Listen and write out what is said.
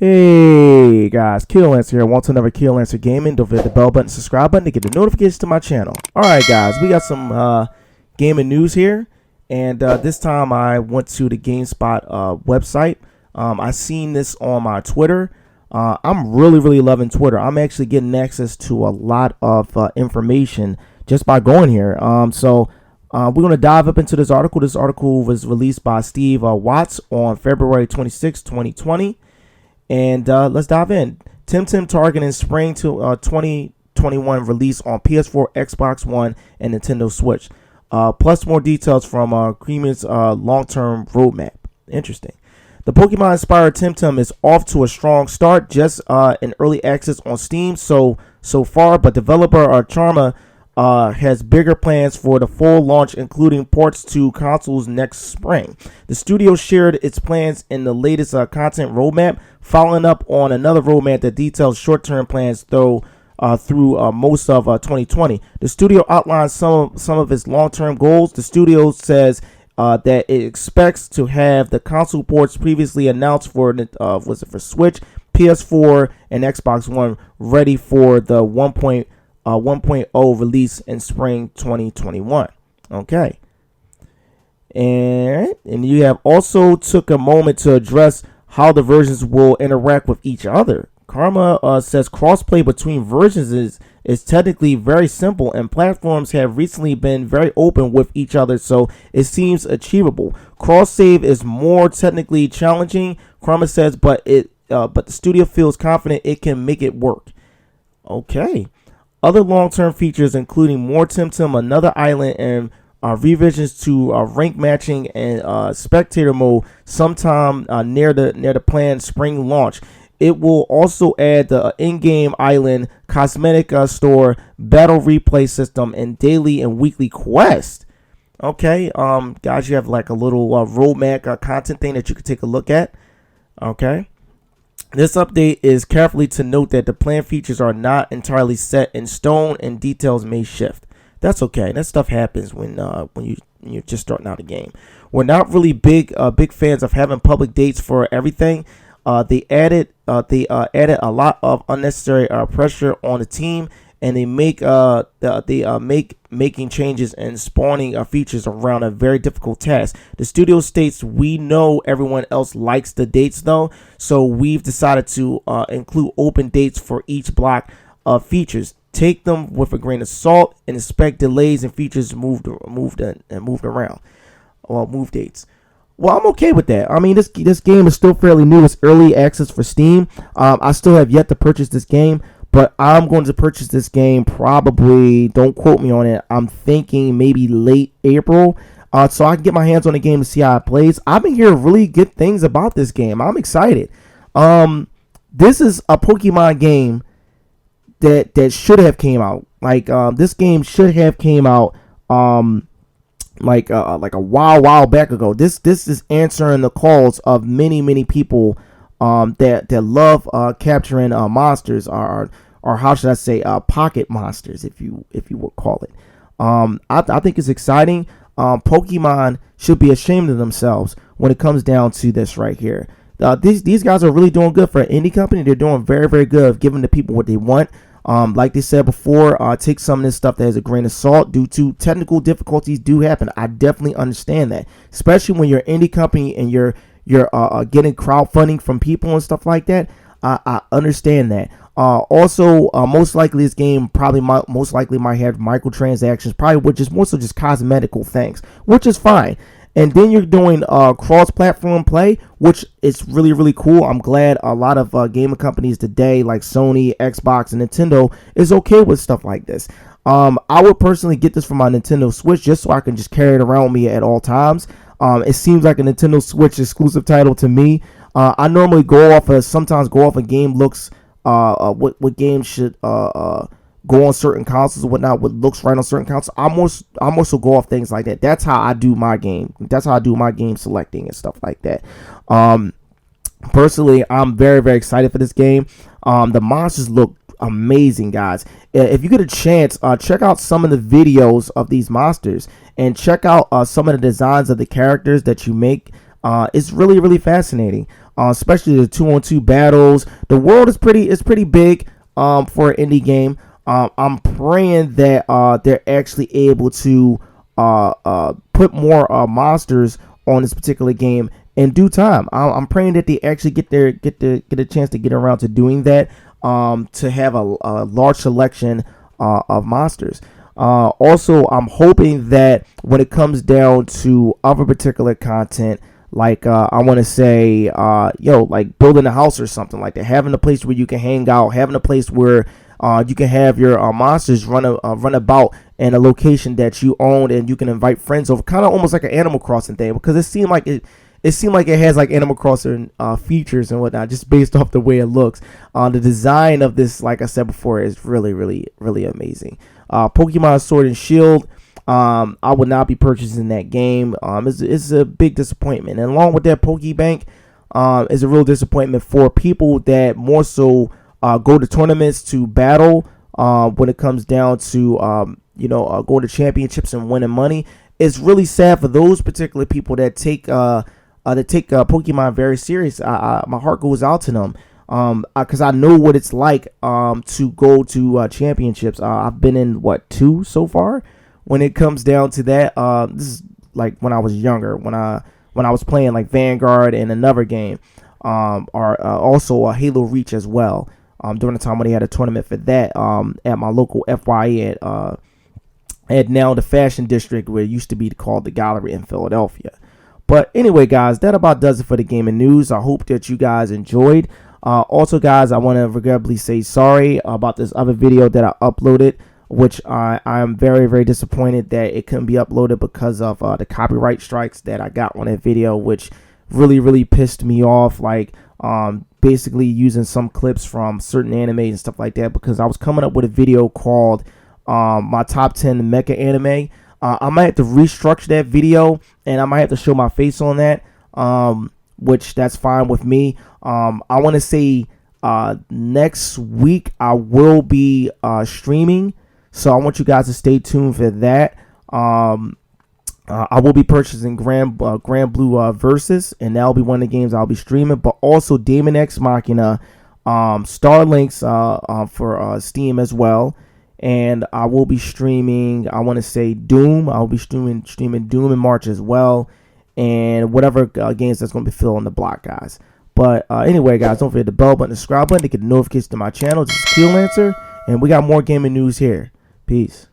Hey guys, Killancer here. Want to another Killancer Gaming? Don't forget the bell button, subscribe button to get the notifications to my channel. Alright guys, we got some gaming news here. And this time I went to the GameSpot website. I seen this on my Twitter. I'm really loving Twitter. I'm actually getting access to a lot of information just by going here. So we're going to dive up into this article. This article was released by Steve Watts on February 26, 2020. And let's dive in. Temtem targeting spring to 2021 release on PS4, Xbox One, and Nintendo Switch. Plus more details from Creamer's long-term roadmap. Interesting. The Pokemon-inspired Temtem is off to a strong start, just in early access on Steam so far, but developer Charma has bigger plans for the full launch, including ports to consoles next spring. The studio shared its plans in the latest content roadmap, following up on another roadmap that details short-term plans through most of 2020. The studio outlines some of its long-term goals. The studio says that it expects to have the console ports previously announced for Switch, PS4, and Xbox One ready for the 1.0 release in spring 2021. Okay. And you have also took a moment to address how the versions will interact with each other. Karma says crossplay between versions is technically very simple, and platforms have recently been very open with each other, so it seems achievable. Cross save is more technically challenging, Karma says, but the studio feels confident it can make it work. Okay. Other long-term features, including more Temtem, another island, and revisions to rank matching and spectator mode sometime near the planned spring launch. It will also add the in-game island, cosmetic store, battle replay system, and daily and weekly quest. Okay, guys, you have like a little roadmap content thing that you could take a look at. Okay. This update is carefully to note that the planned features are not entirely set in stone and details may shift. That's okay. That stuff happens when you're just starting out a game. We're not really big fans of having public dates for everything. They added a lot of unnecessary pressure on the team, and they make making changes and spawning features around a very difficult task. The studio states, we know everyone else likes the dates though, so we've decided to include open dates for each block of features. Take them with a grain of salt and expect delays and features moved around, or move dates. Well, I'm okay with that. I mean, this game is still fairly new. It's early access for Steam. I still have yet to purchase this game, but I'm going to purchase this game probably, don't quote me on it, I'm thinking maybe late April, so I can get my hands on the game to see how it plays. I've been hearing really good things about this game. I'm excited. This is a Pokemon game that should have came out. Like this game should have came out like a while back ago. This is answering the calls of many people that love capturing monsters, or how should I say, pocket monsters, if you would call it. I think it's exciting. Pokemon should be ashamed of themselves when it comes down to this right here. These guys are really doing good for an indie company. They're doing very good of giving the people what they want. Like they said before, take some of this stuff that has a grain of salt due to technical difficulties do happen. I definitely understand that, especially when you're an indie company and you're getting crowdfunding from people and stuff like that. I understand that. Also, most likely this game might have microtransactions, probably, which is more so just cosmetical things, which is fine. And then you're doing cross-platform play, which is really cool. I'm glad a lot of gaming companies today, like Sony, Xbox, and Nintendo, is okay with stuff like this. I would personally get this for my Nintendo Switch just so I can just carry it around with me at all times. It seems like a Nintendo Switch exclusive title to me. I normally sometimes go off a game looks, what games should go on certain consoles or whatnot, what looks right on certain consoles. I'm also go off things like that. That's how I do my game. That's how I do my game selecting and stuff like that. Personally, I'm very excited for this game. The monsters look amazing, guys. If you get a chance, check out some of the videos of these monsters and check out some of the designs of the characters that you make. It's really fascinating. especially the 2-on-2 battles. The world is pretty big for an indie game. I'm praying that they're actually able to put more monsters on this particular game in due time. I'm praying that they actually get a chance to get around to doing that, to have a large selection of monsters. Also, I'm hoping that when it comes down to other particular content, like I want to say, like building a house or something like that, having a place where you can hang out, having a place where you can have your monsters run about in a location that you own, and you can invite friends over, kind of almost like an Animal Crossing thing, because it seemed like it has like Animal Crossing features and whatnot, just based off the way it looks. The design of this, like I said before, is really amazing. Pokemon Sword and Shield, I would not be purchasing that game. It's a big disappointment, and along with that, Pokebank is a real disappointment for people that more so go to tournaments to battle. When it comes down to going to championships and winning money, it's really sad for those particular people that take Pokemon very serious. My heart goes out to them, because I know what it's like to go to championships. I've been in 2 so far. When it comes down to that, this is like when I was younger, when I was playing like Vanguard and another game, or also Halo Reach as well. During the time when they had a tournament for that, at my local FYE at now the Fashion District, where it used to be called the Gallery in Philadelphia. But anyway, guys, that about does it for the gaming news. I hope that you guys enjoyed. Also, guys, I want to regrettably say sorry about this other video that I uploaded, which I am very disappointed that it couldn't be uploaded because of the copyright strikes that I got on that video, which really pissed me off. Like, basically using some clips from certain animes and stuff like that, because I was coming up with a video called my top 10 mecha anime. I might have to restructure that video, and I might have to show my face on that, which that's fine with me. I want to say next week I will be streaming, so I want you guys to stay tuned for that. I will be purchasing Grand Blue Versus, and that'll be one of the games I'll be streaming, but also Daemon X Machina, Starlinks for Steam as well. And I will be streaming, I want to say Doom. I'll be streaming Doom in March as well, and whatever games that's going to be filled on the block, guys. But anyway, guys, don't forget the bell button, the subscribe button to get the notifications to my channel. This is Keel Lancer, and we got more gaming news here. Peace.